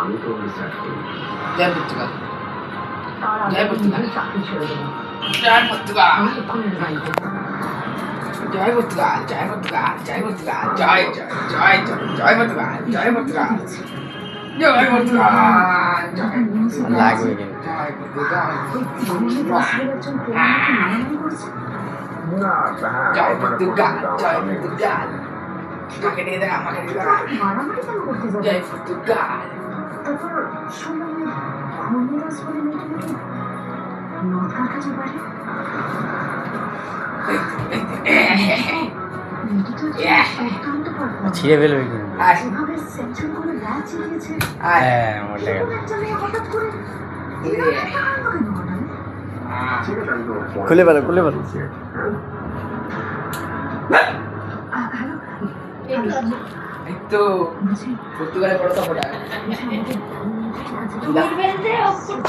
আমি তো রিসার্চ করি। জয় পর্তুগাল, জয় পর্তুগাল, চাকরি ছেড়ে দেবো। জয় পর্তুগাল, আমি এক্ষুনি রিজাইন করবো। জয় পর্তুগাল, জয় পর্তুগাল, জয় পর্তুগাল, জয় জয় জয় জয় জয় পর্তুগাল, জয় পর্তুগাল, জয় পর্তুগাল, জয় লাগবে কিন্তু জয় পর্তুগাল, একজন প্রেমিকাকে মারামারি করছে। না, হ্যাঁ, জয় মানে পর্তুগাল, জয় আমি- পর্তুগাল, আমাকে দিয়ে দে, আমাকে দিয়ে দে, মারামারি কেন করতে যাবে? জয় পর্তুগাল। তারপর শুনলাম ওই ঘূর্ণিদাস বলে মেয়েটা নাকি মদ কাটাতে পারে। মেয়েটা তো অত্যন্ত পারফর্ম। ছিঁড়ে ফেলবে কিন্তু এভাবে সেঞ্চুরি করে ম্যাচ জিতিয়েছে। হ্যাঁ ওটা এরকম একটা মেয়ে হঠাৎ করে এরকম একটা কাণ্ড কেন ঘটালো? ঠিক আছে, আমি তো ফোন খুলে ফেলো, খুলে ফেলো। করছি, হ্যাঁ। হ্যালো, এই তো বলছি পর্তুগালের বড় সাপোর্টার। আমাদের